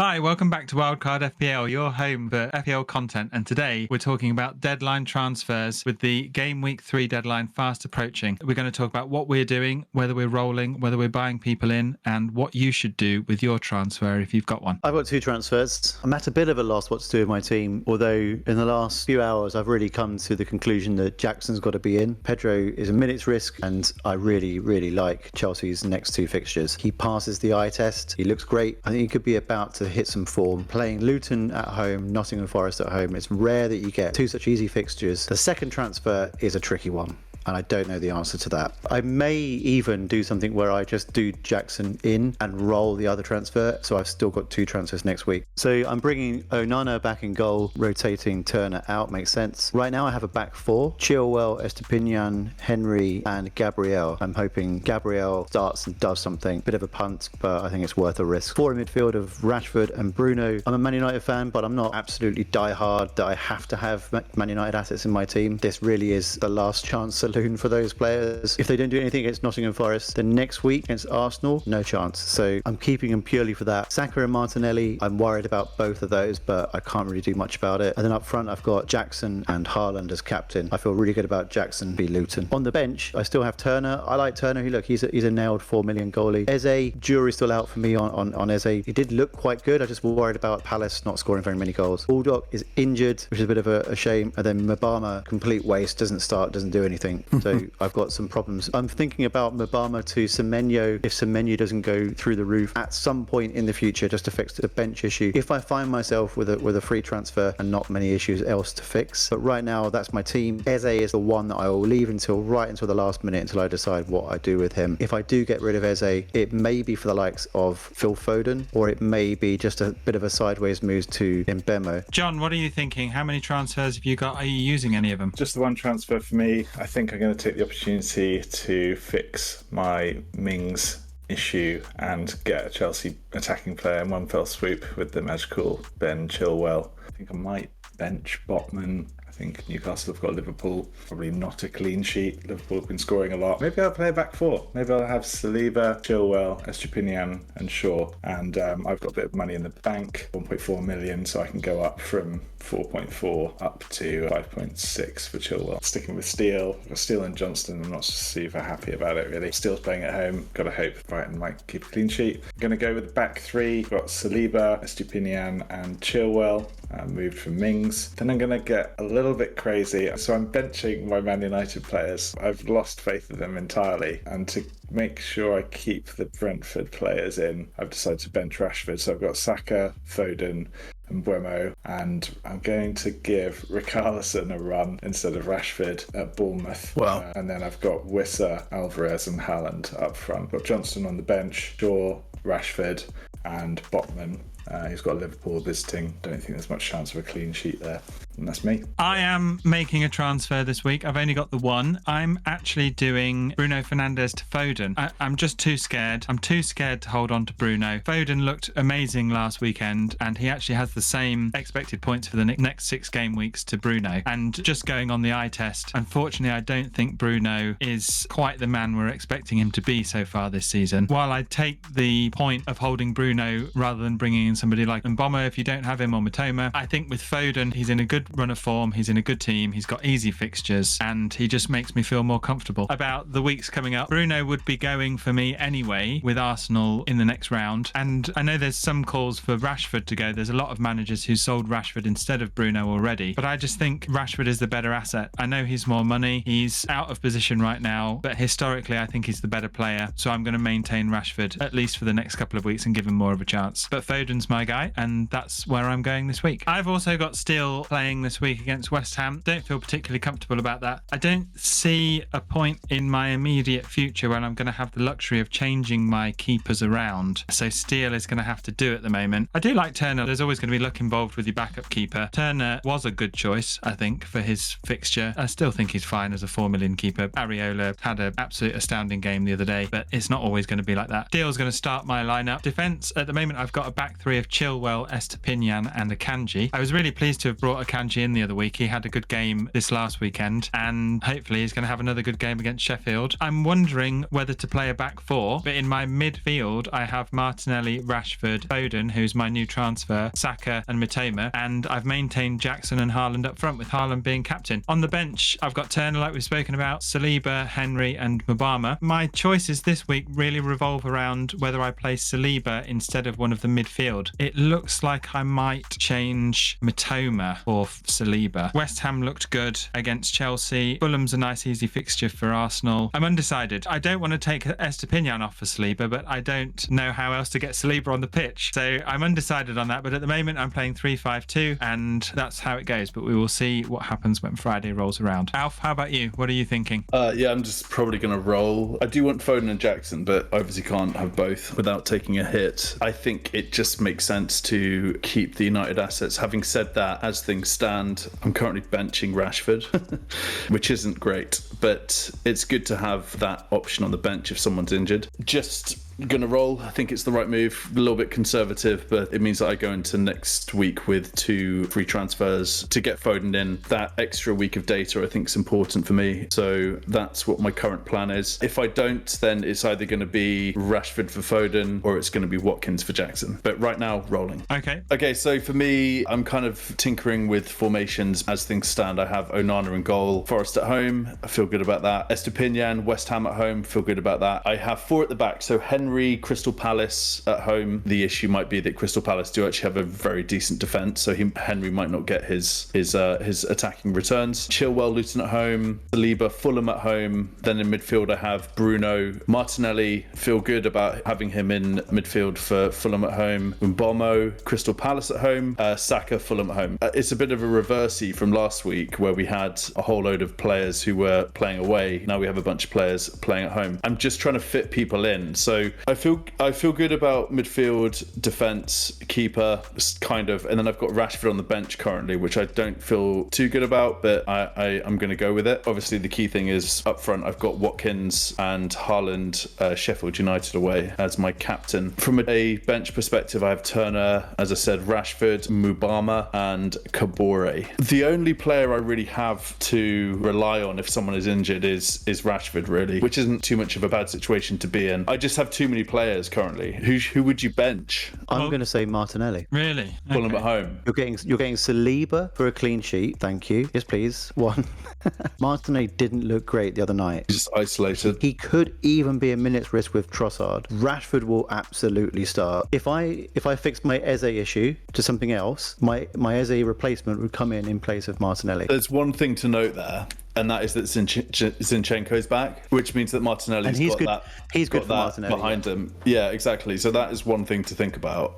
Hi, welcome back to Wildcard FPL, your home for FPL content. And today we're talking about deadline transfers with the Gameweek 3 deadline fast approaching. We're going to talk about what we're doing, whether we're rolling, whether we're buying people in, and what you should do with your transfer if you've got one. I've got 2 transfers. I'm at a bit of a loss what to do with my team, although in the last few hours I've really come to the conclusion that Jackson's got to be in. Pedro is a minute's risk, and I really like Chelsea's next 2 fixtures. He passes the eye test. He looks great. I think he could be about to hit some form. Playing Luton at home, Nottingham Forest at home, it's rare that you get 2 such easy fixtures. The second transfer is a tricky one, and I don't know the answer to that. I may even do something where I just do Jackson in and roll the other transfer, so I've still got 2 transfers next week. So I'm bringing Onana back in goal, rotating Turner out, makes sense. Right now I have a back 4, Chilwell, Estepinian, Henry and Gabriel. I'm hoping Gabriel starts and does something. Bit of a punt, but I think it's worth a risk. 4 in midfield of Rashford and Bruno. I'm a Man United fan, but I'm not absolutely die-hard that I have to have Man United assets in my team. This really is the last chance saloon for those players. If they don't do anything against Nottingham Forest, then next week against Arsenal, no chance. So I'm keeping them purely for that. Saka and Martinelli, I'm worried about both of those, but I can't really do much about it. And then up front, I've got Jackson and Haaland as captain. I feel really good about Jackson v Luton. On the bench, I still have Turner. I like Turner. He's a nailed 4 million goalie. Eze, jury's still out for me on Eze. He did look quite good. I just worried about Palace not scoring very many goals. Baldock is injured, which is a bit of a shame. And then Mbeumo, complete waste, doesn't do anything. So I've got some problems. I'm thinking about Mbeumo to Semenyo if Semenyo doesn't go through the roof at some point in the future, just to fix the bench issue. If I find myself with a free transfer and not many issues else to fix. But right now, that's my team. Eze is the one that I will leave until the last minute until I decide what I do with him. If I do get rid of Eze, it may be for the likes of Phil Foden, or it may be just a bit of a sideways move to Mbeumo. John, what are you thinking? How many transfers have you got? Are you using any of them? Just the one transfer for me. I think I'm going to take the opportunity to fix my Mings issue and get a Chelsea attacking player in one fell swoop with the magical Ben Chilwell. I think I might bench Botman. I think Newcastle have got Liverpool, probably not a clean sheet. Liverpool have been scoring a lot. Maybe I'll play a back 4. Maybe I'll have Saliba, Chilwell, Estepinian and Shaw. And I've got a bit of money in the bank, 1.4 million, so I can go up from 4.4 up to 5.6 for Chilwell. Sticking with Steele. I've got Steele and Johnston. I'm not super happy about it, really. Steele's playing at home. Got to hope Brighton might keep a clean sheet. I'm going to go with the back 3. Got Saliba, Estepinian and Chilwell. Moved from Mings. Then I'm going to get a little bit crazy. So I'm benching my Man United players. I've lost faith in them entirely. And to make sure I keep the Brentford players in, I've decided to bench Rashford. So I've got Saka, Foden and Mbeumo, and I'm going to give Richarlison a run instead of Rashford at Bournemouth. Wow. And then I've got Wissa, Alvarez and Haaland up front. Got Johnston on the bench, Shaw, Rashford and Botman. He's got Liverpool visiting. Don't think there's much chance of a clean sheet there. And that's me. I am making a transfer this week. I've only got the one. I'm actually doing Bruno Fernandes to Foden. I'm just too scared. I'm too scared to hold on to Bruno. Foden looked amazing last weekend, and he actually has the same expected points for the next 6 game weeks to Bruno. And just going on the eye test, unfortunately, I don't think Bruno is quite the man we're expecting him to be so far this season. While I take the point of holding Bruno rather than bringing in somebody like Mbeumo if you don't have him, or Matoma, I think with Foden, he's in a good run of form, he's in a good team, he's got easy fixtures, and he just makes me feel more comfortable about the weeks coming up. Bruno would be going for me anyway with Arsenal in the next round, and I know there's some calls for Rashford to go. There's a lot of managers who sold Rashford instead of Bruno already, but I just think Rashford is the better asset. I know he's more money, he's out of position right now, but historically I think he's the better player, so I'm going to maintain Rashford at least for the next couple of weeks and give him more of a chance. But Foden's my guy, and that's where I'm going this week. I've also got Steele playing this week against West Ham. Don't feel particularly comfortable about that. I don't see a point in my immediate future when I'm going to have the luxury of changing my keepers around, so Steele is going to have to do at the moment. I do like Turner. There's always going to be luck involved with your backup keeper. Turner was a good choice, I think, for his fixture. I still think he's fine as a 4 million keeper. Areola had an absolute astounding game the other day, but it's not always going to be like that. Steele's going to start my lineup. Defence, at the moment, I've got a back 3 of Chilwell, Estepinian and Akanji. I was really pleased to have brought Akanji Akanji in the other week. He had a good game this last weekend, and hopefully he's going to have another good game against Sheffield. I'm wondering whether to play a back four, but in my midfield, I have Martinelli, Rashford, Foden, who's my new transfer, Saka and Mitoma, and I've maintained Jackson and Haaland up front, with Haaland being captain. On the bench, I've got Turner, like we've spoken about, Saliba, Henry and Mbeumo. My choices this week really revolve around whether I play Saliba instead of one of the midfield. It looks like I might change Mitoma for Saliba. West Ham looked good against Chelsea. Fulham's a nice easy fixture for Arsenal. I'm undecided. I don't want to take Estepinian off for Saliba, but I don't know how else to get Saliba on the pitch. So I'm undecided on that, but at the moment I'm playing 3-5-2 and that's how it goes. But we will see what happens when Friday rolls around. Alf, how about you? What are you thinking? Yeah, I'm just probably going to roll. I do want Foden and Jackson, but obviously can't have both without taking a hit. I think it just makes sense to keep the United assets. Having said that, as things stand, I'm currently benching Rashford, which isn't great, but it's good to have that option on the bench if someone's injured. Just gonna roll. I think it's the right move. A little bit conservative, but it means that I go into next week with 2 free transfers to get Foden in. That extra week of data I think is important for me, so that's what my current plan is. If I don't, then it's either going to be Rashford for Foden or it's going to be Watkins for Jackson, but right now rolling. Okay, so for me, I'm kind of tinkering with formations as things stand. I have Onana in goal, Forest at home, I feel good about that. Estepinian, West Ham at home, feel good about that. I have 4 at the back, so Henry, Crystal Palace at home. The issue might be that Crystal Palace do actually have a very decent defence, so Henry might not get his attacking returns. Chilwell, Luton at home, Saliba, Fulham at home. Then in midfield I have Bruno, Martinelli, feel good about having him in midfield for Fulham at home. Mbeumo, Crystal Palace at home, Saka, Fulham at home. It's a bit of a reversey from last week where we had a whole load of players who were playing away. Now we have a bunch of players playing at home. I'm just trying to fit people in, so I feel good about midfield, defence, keeper, kind of, and then I've got Rashford on the bench currently, which I don't feel too good about, but I'm going to go with it. Obviously, the key thing is up front, I've got Watkins and Haaland, Sheffield United away as my captain. From a bench perspective, I have Turner, as I said, Rashford, Mbeumo and Kabore. The only player I really have to rely on if someone is injured is Rashford, really, which isn't too much of a bad situation to be in. I just have too many players currently. Who would you bench? I'm going to say Martinelli. Really? Fulham at home. You're getting Saliba for a clean sheet. Thank you. Yes, please. 1. Martinelli didn't look great the other night. Just isolated. He could even be a minute's risk with Trossard. Rashford will absolutely start. If I fix my Eze issue to something else, my Eze replacement would come in place of Martinelli. There's one thing to note there, and that is that Zinchenko's back, which means that Martinelli's got that behind him. Yeah, exactly. So that is one thing to think about.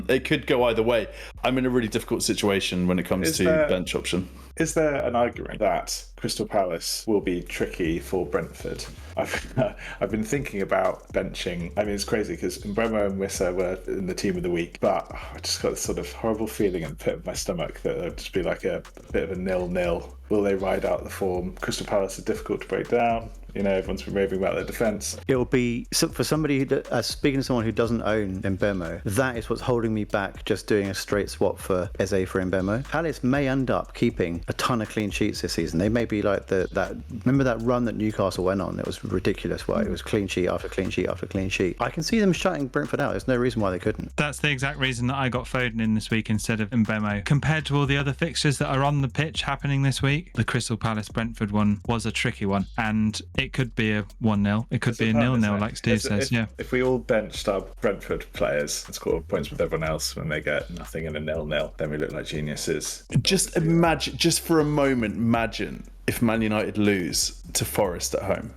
It could go either way. I'm in a really difficult situation when it comes to bench option. Is there an argument that Crystal Palace will be tricky for Brentford? I've been thinking about benching. I mean, it's crazy because Mbeumo and Wissa were in the team of the week, but I just got this sort of horrible feeling in the pit of my stomach that it'll just be like a bit of a 0-0. Will they ride out the form? Crystal Palace are difficult to break down. You know, everyone's been raving about their defence. It will be, for somebody who, speaking to someone who doesn't own Mbeumo, that is what's holding me back just doing a straight swap for Eze for Mbeumo. Palace may end up keeping a ton of clean sheets this season. They may be like remember that run that Newcastle went on? It was ridiculous. It was clean sheet after clean sheet after clean sheet. I can see them shutting Brentford out. There's no reason why they couldn't. That's the exact reason that I got Foden in this week instead of Mbeumo. Compared to all the other fixtures that are on the pitch happening this week, the Crystal Palace Brentford one was a tricky one, and it could be a 1-0. It could be a 0-0, like Steve says. If we all benched our Brentford players and scored points with everyone else when they get nothing in a 0-0, then we look like geniuses. Just imagine, just for a moment, imagine if Man United lose to Forest at home.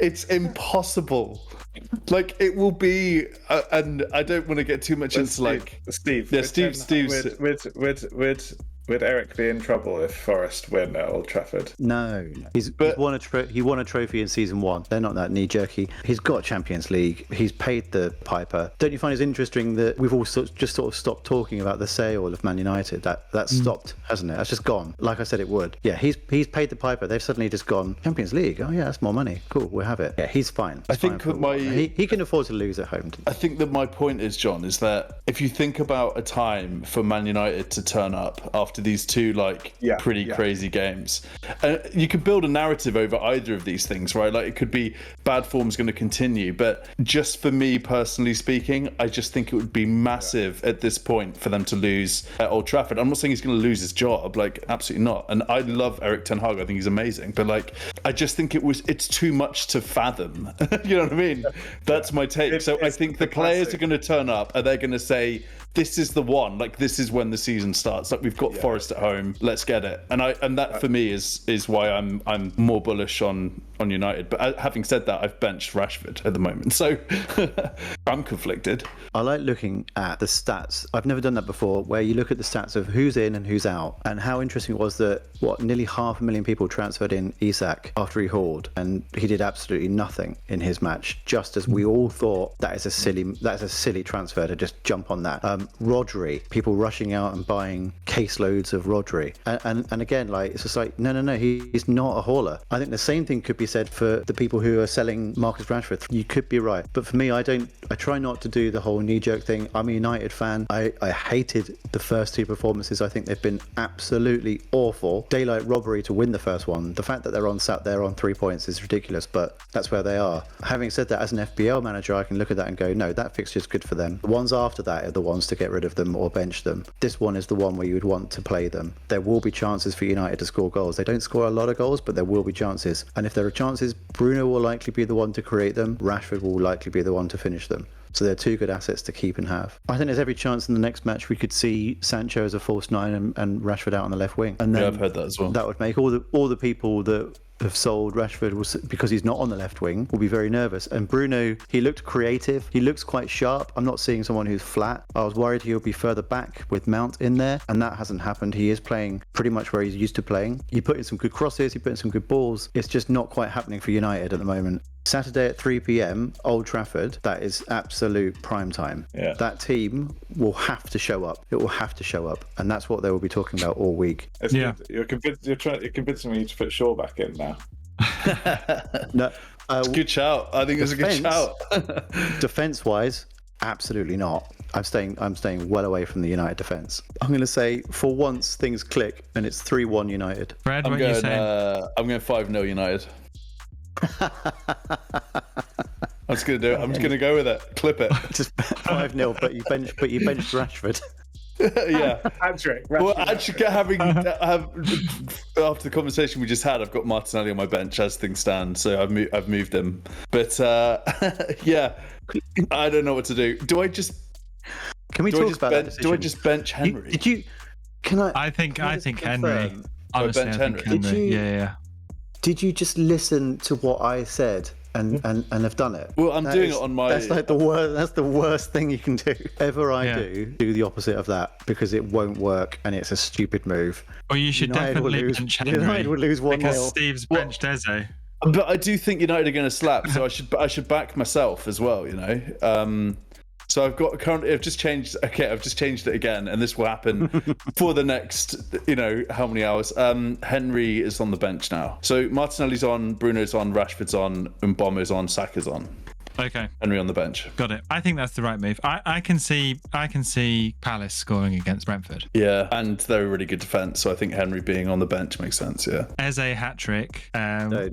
It's impossible. Like, it will be, and I don't want to get too much into Steve. Yeah, Steve's. Would Eric be in trouble if Forest win at Old Trafford? No. He won a trophy in season 1. They're not that knee-jerky. He's got Champions League. He's paid the piper. Don't you find it interesting that we've all just sort of stopped talking about the sale of Man United? That's stopped, hasn't it? That's just gone. Like I said it would. Yeah, he's paid the piper. They've suddenly just gone, Champions League? Oh yeah, that's more money. Cool, we'll have it. Yeah, he's fine. I think he can afford to lose at home. I think that my point is, John, is that if you think about a time for Man United to turn up after these two crazy games, you could build a narrative over either of these things, right? Like, it could be bad form's going to continue, but just for me personally speaking, I just think it would be massive at this point for them to lose at Old Trafford. I'm not saying he's going to lose his job, like, absolutely not. And I love Erik ten Hag. I think he's amazing, but like, I just think it's too much to fathom. You know what I mean? That's my take. So I think the players are going to turn up and they're going to say, this is the one, like, this is when the season starts. Like, we've got Forest at home, let's get it. And that for me is why I'm more bullish on United. But having said that, I've benched Rashford at the moment, so I'm conflicted. I like looking at the stats. I've never done that before, where you look at the stats of who's in and who's out, and how interesting it was that nearly 500,000 people transferred in Isak after he hauled, and he did absolutely nothing in his match. Just as we all thought that is a silly transfer to just jump on that. Rodri, people rushing out and buying caseloads of Rodri, and again, like, it's just like no, he's not a hauler. I think the same thing could be said for the people who are selling Marcus Rashford. You could be right, but for me, I try not to do the whole knee-jerk thing. I'm a United fan. I hated the first two performances. I think they've been absolutely awful. Daylight robbery to win the first one. The fact that they're sat there on 3 points is ridiculous, but that's where they are. Having said that, as an FPL manager, I can look at that and go, no, that fixture's good for them. The ones after that are the ones to get rid of them or bench them. This one is the one where you would want to play them. There will be chances for United to score goals. They don't score a lot of goals, but there will be chances. And if there are chances, Bruno will likely be the one to create them. Rashford will likely be the one to finish them. So they're two good assets to keep and have. I think there's every chance in the next match we could see Sancho as a false nine and Rashford out on the left wing. And then I've heard that as well. That would make all the people that have sold Rashford because he's not on the left wing will be very nervous. And Bruno, he looked creative. He looks quite sharp. I'm not seeing someone who's flat. I was worried he'll be further back with Mount in there, and that hasn't happened. He is playing pretty much where he's used to playing. He put in some good crosses. He put in some good balls. It's just not quite happening for United at the moment. Saturday at 3 p.m, Old Trafford, that is absolute prime time. Yeah. That team will have to show up. It will have to show up. And that's what they will be talking about all week. You're convincing me to put Shaw back in now. No, it's a good shout. I think it's a good shout. Defense-wise, absolutely not. I'm staying well away from the United defence. I'm going to say, for once, things click, and it's 3-1 United. Brad, what are you saying? I'm going 5-0 United. I'm just going to do it. I'm just going to go with it. Clip it. Just 5-0, but you benched Rashford. Yeah. Patrick. Well, actually, after the conversation we just had, I've got Martinelli on my bench as things stand, so I've moved him. But yeah, I don't know what to do. Do I just? Can we talk about that decision? Do I just bench Henry? Did you? Can I? I think Henry. Honestly, I think Henry. Yeah. Did you just listen to what I said and have done it? Well, I'm doing it on my... That's like the worst. That's the worst thing you can do. Do the opposite of that, because it won't work and it's a stupid move. Or you should definitely bench Henry. United would lose 1-0. Because Steve's benched Eze. But I do think United are going to slap, so I should back myself as well, you know. So I've just changed it again, and this will happen for the next, how many hours. Henry is on the bench now. So Martinelli's on, Bruno's on, Rashford's on, Mbeumo's on, Saka's on. Okay. Henry on the bench. Got it. I think that's the right move. I can see Palace scoring against Brentford. Yeah, and they're a really good defence, so I think Henry being on the bench makes sense, yeah. Eze hat-trick. I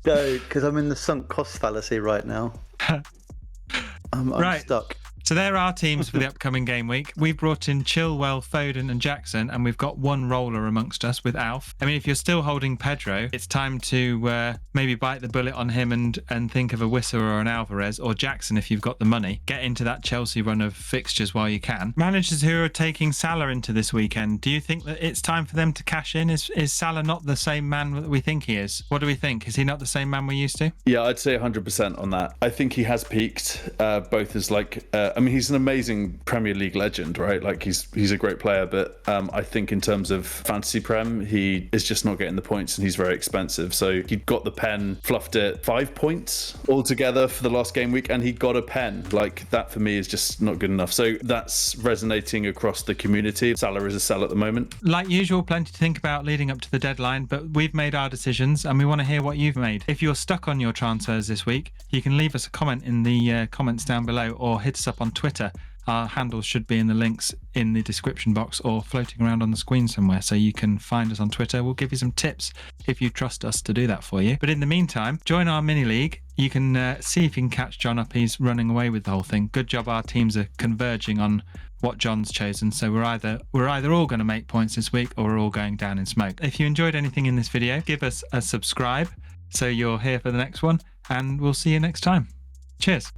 don't, because I'm in the sunk cost fallacy right now. I'm stuck. So there are teams for the upcoming game week. We've brought in Chilwell, Foden and Jackson, and we've got one roller amongst us with Alf. I mean, if you're still holding Pedro, it's time to maybe bite the bullet on him and think of a Wissa or an Alvarez, or Jackson if you've got the money. Get into that Chelsea run of fixtures while you can. Managers who are taking Salah into this weekend, do you think that it's time for them to cash in? Is Salah not the same man that we think he is? What do we think? Is he not the same man we're used to? Yeah, I'd say 100% on that. I think he has peaked, both as like I mean, he's an amazing Premier League legend, right? Like he's a great player, but I think in terms of fantasy prem, he is just not getting the points, and he's very expensive. So he got the pen, fluffed it, 5 points altogether for the last game week, and he got a pen. Like that for me is just not good enough. So that's resonating across the community. Salah is a sell at the moment. Like usual, plenty to think about leading up to the deadline, but we've made our decisions and we want to hear what you've made. If you're stuck on your transfers this week, you can leave us a comment in the comments down below, or hit us up on Twitter. Our handles should be in the links in the description box or floating around on the screen somewhere, so you can find us on Twitter. We'll give you some tips if you trust us to do that for you. But in the meantime, join our mini league. You can see if you can catch John up. He's running away with the whole thing. Good job, our teams are converging on what John's chosen, so we're either all going to make points this week, or we're all going down in smoke. If you enjoyed anything in this video, give us a subscribe so you're here for the next one, and we'll see you next time. Cheers.